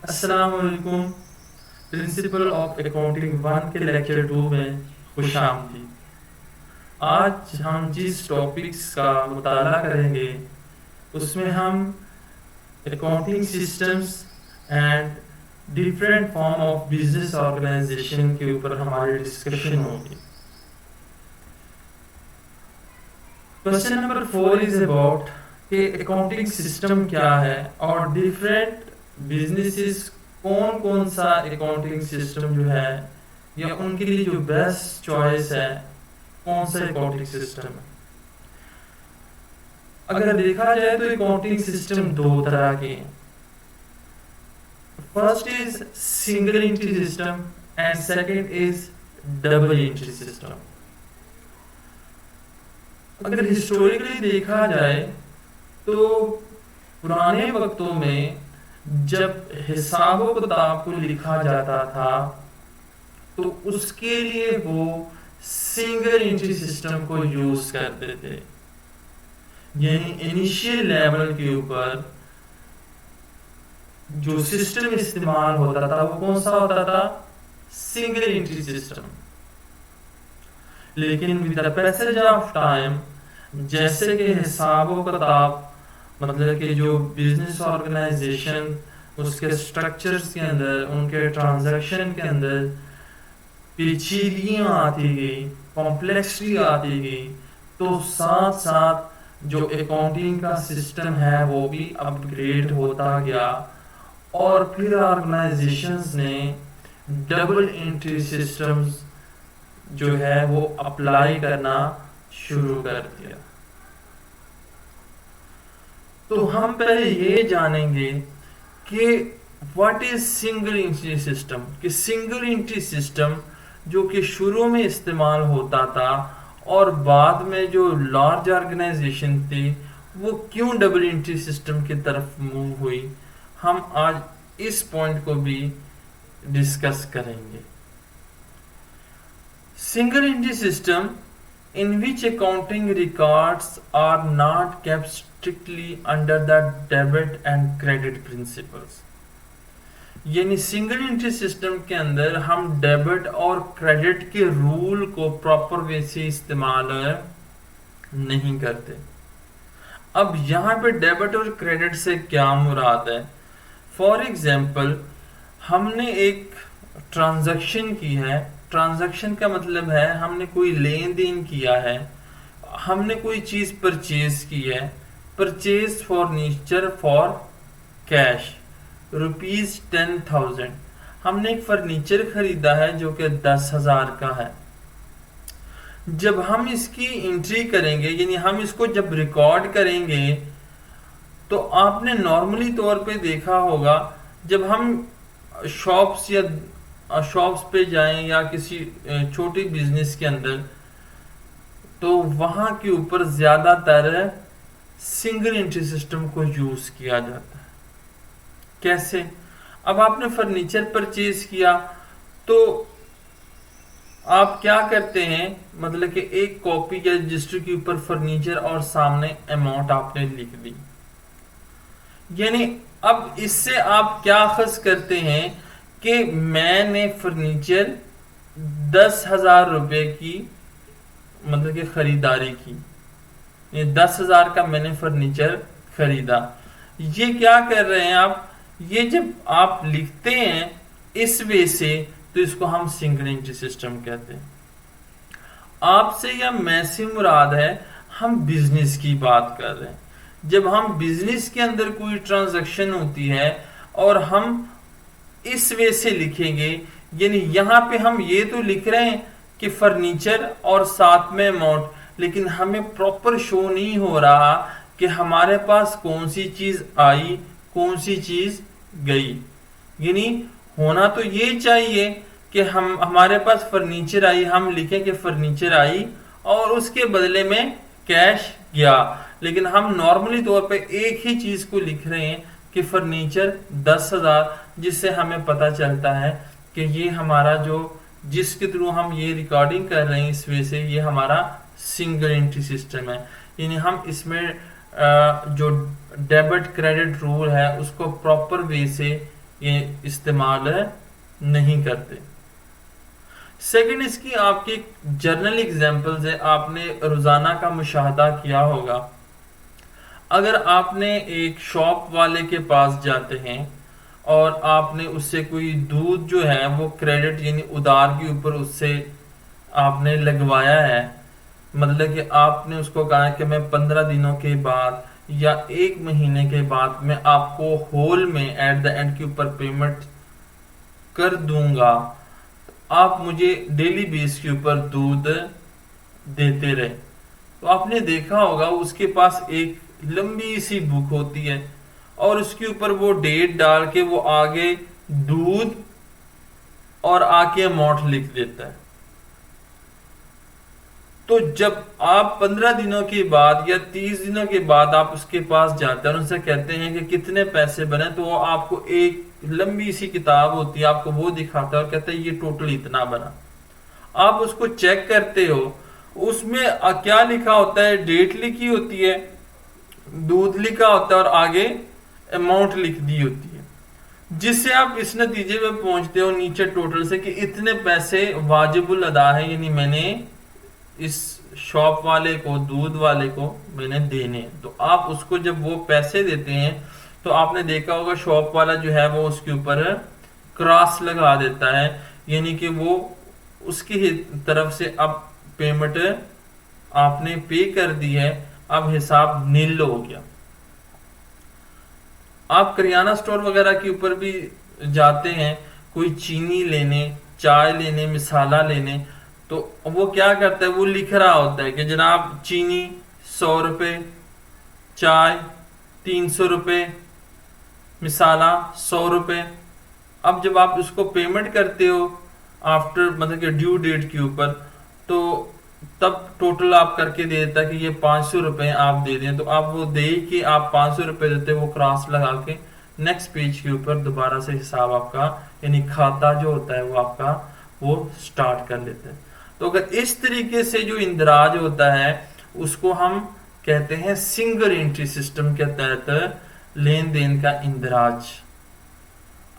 السلام علیکم. Principle of accounting 1 کے لیکچر 2 میں خوش آمدید. آج ہم جس ٹاپکس کا مطالعہ کریں گے اس میں ہم accounting systems and different form of business organization کے اوپر ہماری ڈسکشن ہوگی. کوشچن نمبر 4 از اباؤٹ کہ اکاؤنٹنگ سسٹم کیا ہے اور ڈفرینٹ بزنسز کون کون سا اکاؤنٹنگ سسٹم جو ہے یا ان کے لیے جو بیسٹ چوائس ہے کون سا اکاؤنٹنگ سسٹم ہے. اگر دیکھا جائے تو اکاؤنٹنگ سسٹم دو طرح کے ہیں. First is single entry system and second is double entry system. اگر ہسٹوریکلی دیکھا جائے تو پرانے وقتوں میں جب حساب و کتاب کو لکھا جاتا تھا تو اس کے لیے وہ سنگل انٹری سسٹم کو یوز کرتے تھے. یعنی انیشیل لیول کے اوپر جو سسٹم استعمال ہوتا تھا وہ کون سا ہوتا تھا؟ Single entry system. لیکن with the passage of time جیسے کہ حساب و کتاب مطلب کہ جو بزنس آرگنائزیشن اس کے سٹرکچرز کے اندر ان کے ٹرانزیکشن کے اندر پیچیدگیاں آتی گئی، کمپلیکسٹی آتی گئی، تو ساتھ ساتھ جو اکاؤنٹنگ کا سسٹم ہے وہ بھی اپ گریڈ ہوتا گیا اور پھر آرگنائزیشنز نے ڈبل انٹری سسٹمز جو ہے وہ اپلائی کرنا شروع کر دیا. تو ہم پہلے یہ جانیں گے کہ what is single entry system. کہ سنگل انٹری سسٹم جو کہ شروع میں استعمال ہوتا تھا اور بعد میں جو لارج آرگنائزیشن تھی وہ کیوں ڈبل انٹری سسٹم کی طرف موو ہوئی، ہم آج اس پوائنٹ کو بھی ڈسکس کریں گے. Single entry system in which accounting records are not kept strictly under the debit and credit principles. یعنی سنگل انٹری سسٹم کے اندر ہم ڈیبٹ اور کریڈٹ کے رول کو پراپر وے سے استعمال نہیں کرتے. اب یہاں پہ ڈیبٹ اور کریڈٹ سے کیا مراد ہے؟ فار ایگزامپل ہم نے ایک ٹرانزیکشن کی ہے. ٹرانزیکشن کا مطلب ہے ہم نے کوئی لین دین کیا ہے، ہم نے کوئی چیز پرچیز کی ہے. Purchase furniture for cash rupees 10,000. ہم نے ایک فرنیچر خریدا ہے جو کہ 10,000 کا ہے. جب ہم اس کی انٹری کریں گے یعنی ہم اس کو جب ریکارڈ کریں گے تو آپ نے نارملی طور پہ دیکھا ہوگا جب ہم شاپس پہ جائیں یا کسی چھوٹی بزنس کے اندر تو وہاں کے اوپر زیادہ تر سنگل انٹری سسٹم کو یوز کیا جاتا ہے. کیسے؟ اب آپ نے فرنیچر پرچیز کیا تو آپ کیا کرتے ہیں، مطلب کہ ایک کاپی یا رجسٹر کے اوپر فرنیچر اور سامنے اماؤنٹ آپ نے لکھ دی. یعنی اب اس سے آپ کیا اخذ کرتے ہیں کہ میں نے فرنیچر 10,000 روپے کی مطلب کہ خریداری کی، 10,000 کا میں نے فرنیچر خریدا. یہ کیا کر رہے ہیں آپ؟ یہ جب آپ لکھتے ہیں اس وے سے تو اس کو ہم سنگل انٹری سسٹم کہتے ہیں. آپ سے یا میں سے مراد ہے ہم بزنس کی بات کر رہے ہیں. جب ہم بزنس کے اندر کوئی ٹرانزیکشن ہوتی ہے اور ہم اس وے سے لکھیں گے، یعنی یہاں پہ ہم یہ تو لکھ رہے ہیں کہ فرنیچر اور ساتھ میں اماؤنٹ، لیکن ہمیں پراپر شو نہیں ہو رہا کہ ہمارے پاس کون سی چیز آئی کون سی چیز گئی. یعنی ہونا تو یہ چاہیے کہ ہمارے پاس فرنیچر آئی، ہم لکھیں کہ فرنیچر آئی اور اس کے بدلے میں کیش گیا، لیکن ہم نارملی طور پہ ایک ہی چیز کو لکھ رہے ہیں کہ فرنیچر 10,000، جس سے ہمیں پتہ چلتا ہے کہ یہ ہمارا جو جس کے تھرو ہم یہ ریکارڈنگ کر رہے ہیں اس وجہ سے یہ ہمارا سنگل انٹری سسٹم ہے. یعنی ہم اس میں جو ڈیبٹ کریڈٹ رول ہے اس کو پراپر وے سے یہ استعمال نہیں کرتے. سیکنڈ اس کی آپ کی جرنل ایگزامپلز ہے. آپ نے روزانہ کا مشاہدہ کیا ہوگا. اگر آپ نے ایک شاپ والے کے پاس جاتے ہیں اور آپ نے اس سے کوئی دودھ جو ہے وہ کریڈٹ یعنی ادار کے اوپر اس سے آپ نے لگوایا ہے، مطلب کہ آپ نے اس کو کہا کہ میں 15 دنوں کے بعد یا 1 مہینے کے بعد میں آپ کو ہول میں ایٹ دا اینڈ کے اوپر پیمنٹ کر دوں گا، آپ مجھے ڈیلی بیس کے اوپر دودھ دیتے رہے. تو آپ نے دیکھا ہوگا اس کے پاس ایک لمبی سی بک ہوتی ہے اور اس کے اوپر وہ ڈیٹ ڈال کے وہ آگے دودھ اور آگے اماؤنٹ لکھ دیتا ہے. تو جب آپ 15 دنوں کے بعد یا 30 دنوں کے بعد آپ اس کے پاس جاتے ہیں اور ان سے کہتے ہیں کہ کتنے پیسے بنے، تو وہ آپ کو ایک لمبی سی کتاب ہوتی ہے، آپ کو وہ دکھاتا ہے اور کہتا ہے یہ ٹوٹل اتنا بنا. آپ اس کو چیک کرتے ہو، اس میں کیا لکھا ہوتا ہے؟ ڈیٹ لکھی ہوتی ہے، دودھ لکھا ہوتا ہے اور آگے اماؤنٹ لکھ دی ہوتی ہے، جس سے آپ اس نتیجے میں پہنچتے ہو نیچے ٹوٹل سے کہ اتنے پیسے واجب الادا ہے، یعنی میں نے اس شاپ والے کو، دودھ والے کو میں نے دینے. تو آپ اس کو جب وہ پیسے دیتے ہیں تو آپ نے دیکھا ہوگا شاپ والا جو ہے وہ اس کے اوپر کراس لگا دیتا ہے، یعنی کہ وہ اس کی طرف سے اب پیمنٹ آپ نے پے کر دی ہے، اب حساب نیل ہو گیا. آپ کریانہ سٹور وغیرہ کے اوپر بھی جاتے ہیں کوئی چینی لینے، چائے لینے، مسالہ لینے، تو وہ کیا کرتا ہے؟ وہ لکھ رہا ہوتا ہے کہ جناب چینی 100 روپے، چائے 300 روپے، مسالہ 100 روپے. اب جب آپ اس کو پیمنٹ کرتے ہو آفٹر مطلب کہ ڈیو ڈیٹ کے اوپر، تو تب ٹوٹل آپ کر کے دے دیتا کہ یہ 500 روپے آپ دے دیں. تو آپ وہ دے کہ آپ 500 روپے دیتے، وہ کراس لگا کے نیکسٹ پیج کے اوپر دوبارہ سے حساب آپ کا یعنی کھاتا جو ہوتا ہے وہ آپ کا وہ سٹارٹ کر لیتے ہیں. تو اگر اس طریقے سے جو اندراج ہوتا ہے اس کو ہم کہتے ہیں سنگل انٹری سسٹم کے تحت لین دین کا اندراج.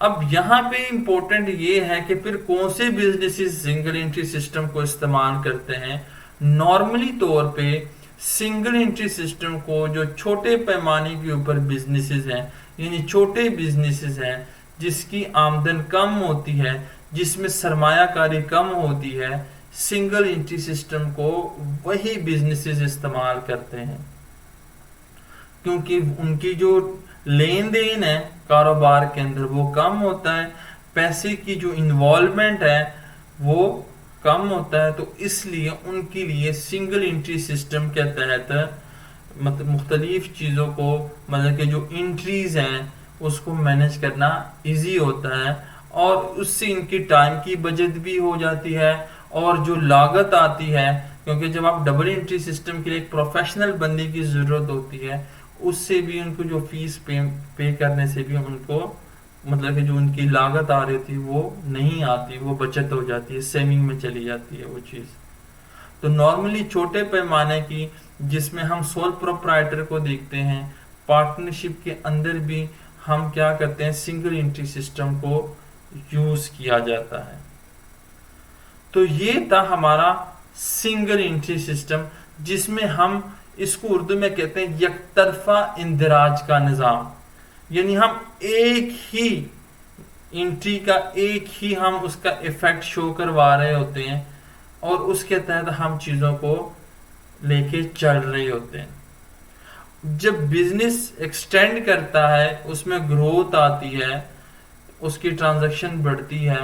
اب یہاں پہ امپورٹنٹ یہ ہے کہ پھر کون سے بزنسز سنگل انٹری سسٹم کو استعمال کرتے ہیں. نارملی طور پہ سنگل انٹری سسٹم کو جو چھوٹے پیمانے کے اوپر بزنسز ہیں، یعنی چھوٹے بزنسز ہیں جس کی آمدن کم ہوتی ہے، جس میں سرمایہ کاری کم ہوتی ہے، سنگل انٹری سسٹم کو وہی بزنسز استعمال کرتے ہیں، کیونکہ ان کی جو لین دین ہے کاروبار کے اندر وہ کم ہوتا ہے، پیسے کی جو انوالومنٹ ہے وہ کم ہوتا ہے. تو اس لیے ان کے لیے سنگل انٹری سسٹم کے تحت مختلف چیزوں کو مطلب کہ جو انٹریز ہیں اس کو مینج کرنا ایزی ہوتا ہے، اور اس سے ان کی ٹائم کی بچت بھی ہو جاتی ہے، اور جو لاگت آتی ہے، کیونکہ جب آپ ڈبل انٹری سسٹم کے لیے ایک پروفیشنل بندے کی ضرورت ہوتی ہے، اس سے بھی ان کو جو فیس پے کرنے سے بھی ان کو مطلب کہ جو ان کی لاگت آ رہی تھی وہ نہیں آتی، وہ بچت ہو جاتی ہے، سیونگ میں چلی جاتی ہے وہ چیز. تو نارملی چھوٹے پیمانے کی جس میں ہم سول پروپرائٹر کو دیکھتے ہیں، پارٹنرشپ کے اندر بھی ہم کیا کرتے ہیں؟ سنگل انٹری سسٹم کو یوز کیا جاتا ہے. تو یہ تھا ہمارا سنگل انٹری سسٹم، جس میں ہم اس کو اردو میں کہتے ہیں یک طرفہ اندراج کا نظام، یعنی ہم ایک ہی انٹری کا ایک ہی ہم اس کا ایفیکٹ شو کروا رہے ہوتے ہیں اور اس کے تحت ہم چیزوں کو لے کے چل رہے ہوتے ہیں. جب بزنس ایکسٹینڈ کرتا ہے، اس میں گروتھ آتی ہے، اس کی ٹرانزیکشن بڑھتی ہے،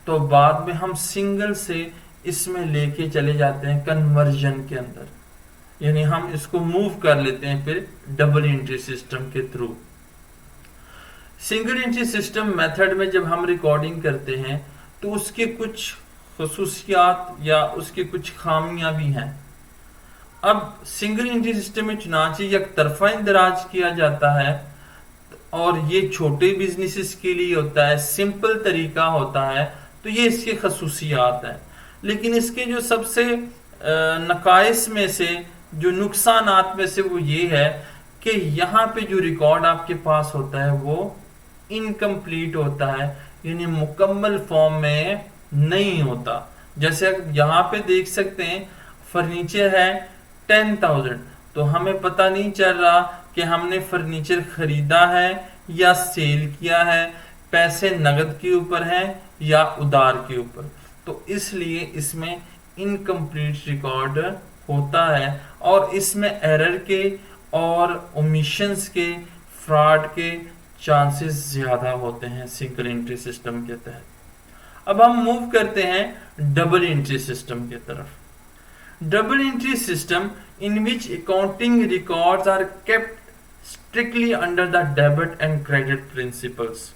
تو بعد میں ہم سنگل سے اس میں لے کے چلے جاتے ہیں کنورژن کے اندر، یعنی ہم اس کو موو کر لیتے ہیں پھر ڈبل انٹری سسٹم کے through. Single entry system method میں جب ہم ریکارڈنگ کرتے ہیں تو اس کے کچھ خصوصیات یا اس کے کچھ خامیاں بھی ہیں. اب سنگل انٹری سسٹم میں چنانچہ یک طرفہ اندراج کیا جاتا ہے، اور یہ چھوٹے بزنسز کے لیے ہوتا ہے، سمپل طریقہ ہوتا ہے، تو یہ اس کے خصوصیات ہیں. لیکن اس کے جو سب سے نقائص میں سے، جو نقصانات میں سے، وہ یہ ہے کہ یہاں پہ جو ریکارڈ آپ کے پاس ہوتا ہے وہ इनकम्प्लीट होता है, यानी मुकम्मल फॉर्म में नहीं होता। जैसे यहाँ पे देख सकते हैं फर्नीचर है 10,000, तो हमें पता नहीं चल रहा कि हमने फर्नीचर खरीदा है या सेल किया है, पैसे नगद के ऊपर है या उधार के ऊपर, तो इसलिए इसमें इनकम्प्लीट रिकॉर्ड होता है और इसमें एरर के और ओमिशंस के, फ्रॉड के चांसेस ज्यादा होते हैं सिंगल एंट्री सिस्टम के तहत। अब हम मूव करते हैं डबल एंट्री सिस्टम की तरफ। Double entry system in which accounting records are kept strictly under the debit and credit principles,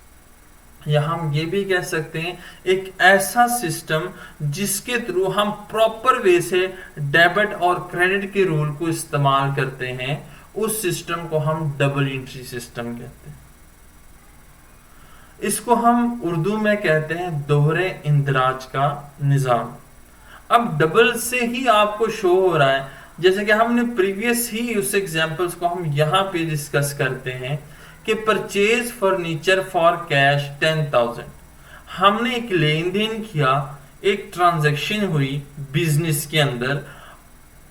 या हम ये भी कह सकते हैं एक ऐसा सिस्टम जिसके थ्रू हम प्रॉपर वे से डेबिट और क्रेडिट के रूल को इस्तेमाल करते हैं, उस सिस्टम को हम डबल एंट्री सिस्टम कहते हैं। इसको हम उर्दू में कहते हैं दोहरे इंदराज का निजाम। अब डबल से ही आपको शो हो रहा है, जैसे कि हमने प्रीवियस ही उस एग्जांपल्स को हम यहां पे डिस्कस करते हैं कि परचेज फर्नीचर फॉर कैश 10,000, हमने एक लेन देन किया, एक ट्रांजैक्शन हुई बिजनेस के अंदर।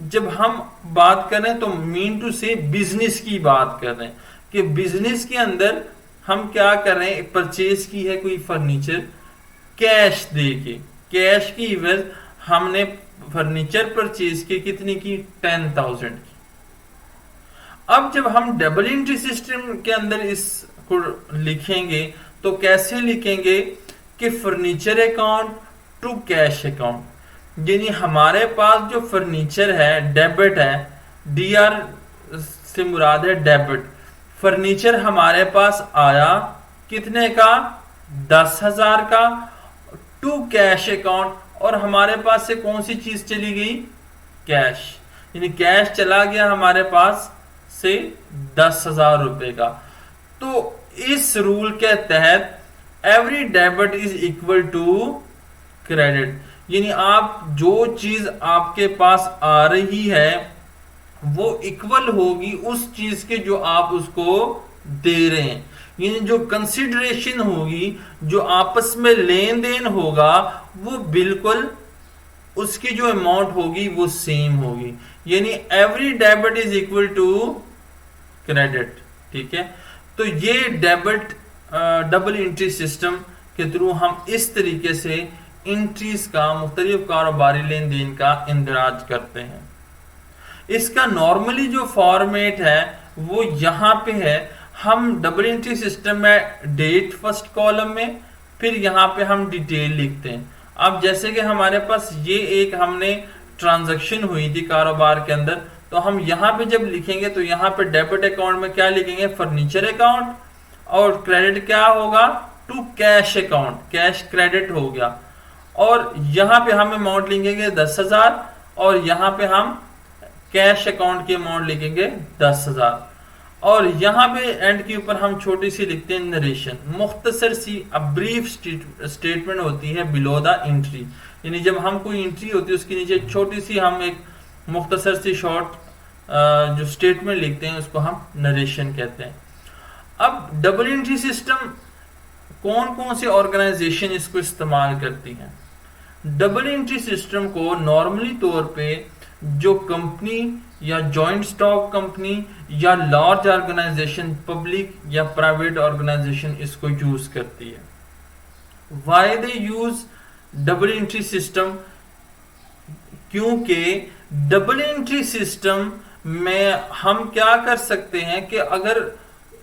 जब हम बात करें तो मीन टू से बिजनेस की बात कर रहे हैं कि बिजनेस के अंदर हम क्या कर रहे हैं, परचेज की है कोई फर्नीचर कैश दे के, कैश की इवज हमने फर्नीचर परचेज की कितनी की 10,000 की। अब जब हम डबल एंट्री सिस्टम के अंदर इसको लिखेंगे तो कैसे लिखेंगे कि furniture account to cash account, यानी हमारे पास जो फर्नीचर है डेबिट है, डीआर से मुराद है डेबिट, फर्नीचर हमारे पास आया कितने का 10,000 का, टू कैश अकाउंट, और हमारे पास से कौन सी चीज चली गई, कैश, यानी कैश चला गया हमारे पास से 10,000 रुपए का। तो इस रूल के तहत every debit is equal to credit, यानी आप जो चीज आपके पास आ रही है वो इक्वल होगी उस चीज के जो आप उसको दे रहे हैं, यानी जो कंसिडरेशन होगी, जो आपस में लेन देन होगा, वो बिल्कुल उसकी जो अमाउंट होगी वो सेम होगी, यानी every debit is equal to credit. ठीक है, तो ये डेबिट डबल एंट्री सिस्टम के थ्रू हम इस तरीके से एंट्रीज का, मुख्तलिफ कारोबारी लेन देन का इंदराज करते हैं। इसका नॉर्मली जो फॉर्मेट है वो यहां पे है, हम डबल एंट्री सिस्टम में डेट फर्स्ट कॉलम में, फिर यहाँ पे हम डिटेल लिखते हैं। अब जैसे कि हमारे पास ये एक हमने ट्रांजैक्शन हुई थी कारोबार के अंदर, तो हम यहाँ पे जब लिखेंगे तो यहाँ पे डेबिट अकाउंट में क्या लिखेंगे, फर्नीचर अकाउंट, और क्रेडिट क्या होगा, to cash account, cash credit हो गया, और यहाँ पे हम अमाउंट लिखेंगे 10,000 और यहाँ पे हम कैश अकाउंट की अमाउंट लिखेंगे 10,000, और यहाँ पे एंड के ऊपर हम छोटी सी लिखते हैं नरेशन, मुख्तसर सी ब्रीफ स्टेटमेंट होती है बिलो द एंट्री, यानी जब हम कोई एंट्री होती है उसके नीचे छोटी सी हम एक मुख्तसर सी शॉर्ट जो स्टेटमेंट लिखते हैं उसको हम नरेशन कहते हैं। अब डबल एंट्री सिस्टम कौन कौन सी ऑर्गेनाइजेशन इसको इस्तेमाल करती हैं? डबल एंट्री सिस्टम को नॉर्मली तौर पे जो कंपनी या जॉइंट स्टॉक कंपनी या लार्ज ऑर्गेनाइजेशन, पब्लिक या प्राइवेट ऑर्गेनाइजेशन इसको यूज करती है। Why they use double entry system? क्योंकि डबल एंट्री सिस्टम में हम क्या कर सकते हैं कि अगर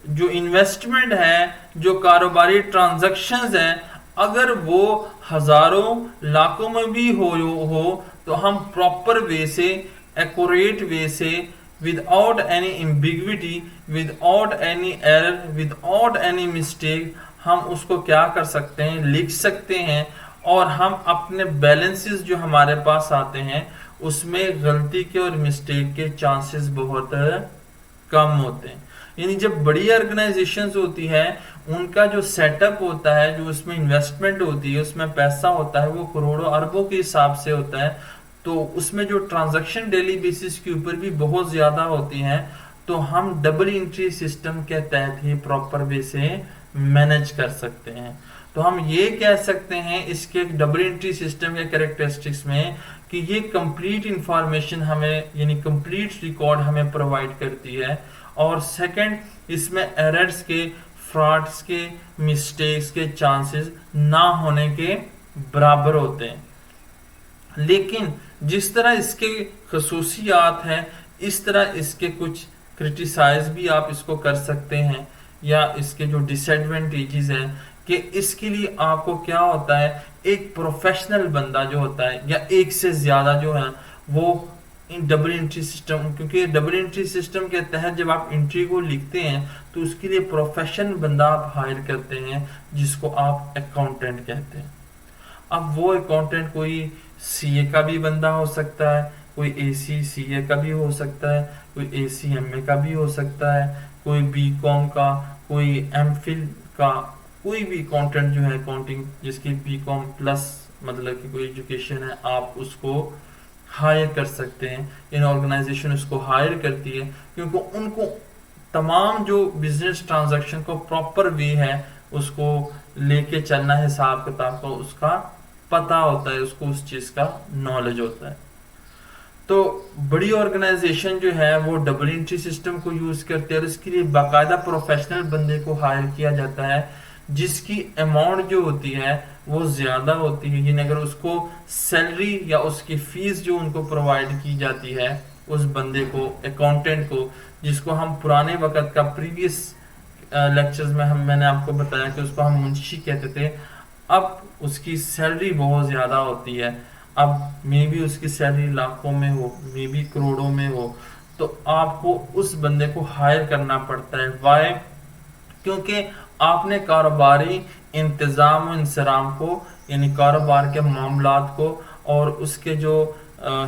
जो इन्वेस्टमेंट है, जो कारोबारी ट्रांजैक्शंस हैं, अगर वो हजारों लाखों में भी हो तो हम प्रॉपर वे से, एक्यूरेट वे से, without any ambiguity, without any error, without any mistake, हम उसको क्या कर सकते हैं, लिख सकते हैं, और हम अपने बैलेंसेस जो हमारे पास आते हैं उसमें गलती के और मिस्टेक के चांसेस बहुत कम होते हैं। यानी जब बड़ी ऑर्गेनाइजेशंस होती है उनका जो सेटअप होता है, जो उसमें इन्वेस्टमेंट होती है, उसमें पैसा होता है, वो करोड़ों अरबों के हिसाब से होता है, तो उसमें जो ट्रांजैक्शन डेली बेसिस के ऊपर भी बहुत ज्यादा होती हैं, तो हम डबल एंट्री सिस्टम के तहत ही प्रॉपर वे से मैनेज कर सकते हैं। तो हम ये कह सकते हैं इसके डबल एंट्री सिस्टम के कैरेक्टरिस्टिक्स में कि ये कंप्लीट इंफॉर्मेशन हमें यानी कंप्लीट रिकॉर्ड हमें प्रोवाइड करती है। और सेकंड, इसमें एरर्स के, फ्रॉड्स के, मिस्टेक्स के चांसेस ना होने के बराबर होते हैं। लेकिन जिस तरह इसके खसूसियात हैं, इस तरह इसके कुछ क्रिटिसाइज भी आप इसको कर सकते हैं, या इसके जो डिसएडवांटेजेस हैं कि इसके लिए आपको क्या होता है, एक प्रोफेशनल बंदा जो होता है या एक से ज्यादा जो है वो इन डबल एंट्री सिस्टम, क्योंकि डबल एंट्री सिस्टम के तहत जब आप एंट्री को लिखते हैं तो उसके लिए प्रोफेशनल बंदा आप हायर करते हैं जिसको आप अकाउंटेंट कहते हैं। अब वो अकाउंटेंट कोई सीए का भी बंदा हो सकता है, कोई एसी सीए का भी हो सकता है, कोई एसीएमए का भी हो सकता है, कोई बीकॉम का, कोई एमफिल का, कोई भी अकाउंटेंट जो है अकाउंटिंग जिसकी बीकॉम प्लस मतलब कि कोई एजुकेशन है, आप उसको हायर कर सकते हैं। इन ऑर्गेनाइजेशन उसको हायर करती है क्योंकि उनको तमाम जो बिजनेस ट्रांजैक्शन को प्रॉपर वे है उसको लेके चलना, हिसाब किताब का उसका पता होता है, उसको उस चीज का नॉलेज होता है। तो बड़ी ऑर्गेनाइजेशन जो है वो डबल एंट्री सिस्टम को यूज करते हैं और इसके लिए बाकायदा प्रोफेशनल बंदे को हायर किया जाता है जिसकी अमाउंट जो होती है वो ज्यादा होती है। यानी अगर उसको सैलरी या उसकी फीस जो उनको प्रोवाइड की जाती है उस बंदे को, अकाउंटेंट को, जिसको हम पुराने वक्त का प्रीवियस लेक्चर्स में मैंने आपको बताया कि उसको हम मुंशी कहते थे, अब उसकी सैलरी बहुत ज्यादा होती है। अब मे बी उसकी सैलरी लाखों में हो, मे बी करोड़ों में हो, तो आपको उस बंदे को हायर करना पड़ता है। वाई? क्योंकि आपने कारोबारी इंतजाम और इंसराम को यानी कारोबार के मामलात को और उसके जो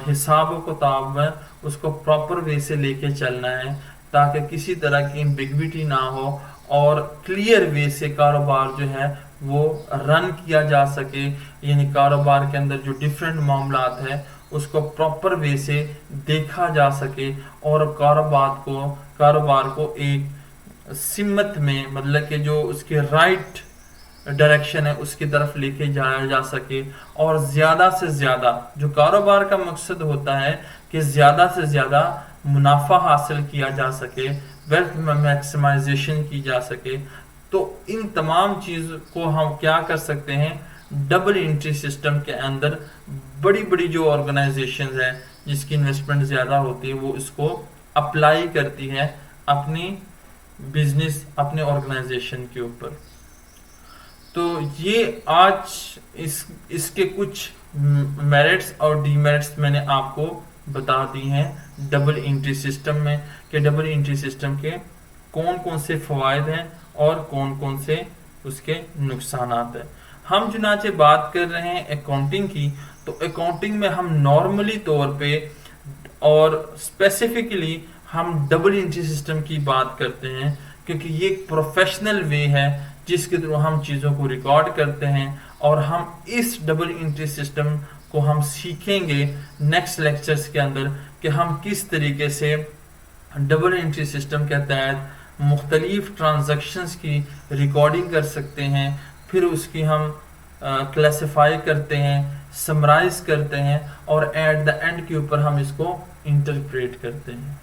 हिसाब किताब है उसको प्रॉपर वे से लेके चलना है ताकि किसी तरह की एम्बिग्विटी ना हो और क्लियर वे से कारोबार जो है वो रन किया जा सके। यानी कारोबार के अंदर जो डिफरेंट मामलात है उसको प्रॉपर वे से देखा जा सके और कारोबार को एक सिमत में मतलब कि जो उसके राइट डायरेक्शन है उसकी तरफ लेके जाया जा सके और ज्यादा से ज्यादा जो कारोबार का मकसद होता है कि ज्यादा से ज्यादा मुनाफा हासिल किया जा सके, वेल्थ मैक्सिमाइजेशन की जा सके। तो इन तमाम चीज को हम क्या कर सकते हैं, डबल एंट्री सिस्टम के अंदर बड़ी बड़ी जो ऑर्गेनाइजेशन है जिसकी इन्वेस्टमेंट ज्यादा होती है वो इसको अप्लाई करती है अपनी बिजनेस, अपने ऑर्गेनाइजेशन के ऊपर। तो ये आज इसके कुछ मेरिट्स और डीमेरिट्स मैंने आपको बता दी हैं डबल एंट्री सिस्टम में कि डबल एंट्री सिस्टम के कौन कौन से फवायद हैं और कौन कौन से उसके नुकसानात हैं। हम चुनाचे बात कर रहे हैं अकाउंटिंग की, तो अकाउंटिंग में हम नॉर्मली तौर पे और स्पेसिफिकली हम डबल एंट्री सिस्टम की बात करते हैं क्योंकि ये एक प्रोफेशनल वे है जिसके थ्रू हम चीज़ों को रिकॉर्ड करते हैं और हम इस डबल एंट्री सिस्टम को हम सीखेंगे नेक्स्ट लेक्चर्स के अंदर कि हम किस तरीके से डबल एंट्री सिस्टम के तहत मुख्तलिफ ट्रांजैक्शंस की रिकॉर्डिंग कर सकते हैं, फिर उसकी हम क्लासिफाई करते हैं, समराइज करते हैं और एट द एंड के ऊपर हम इसको इंटरप्रेट करते हैं।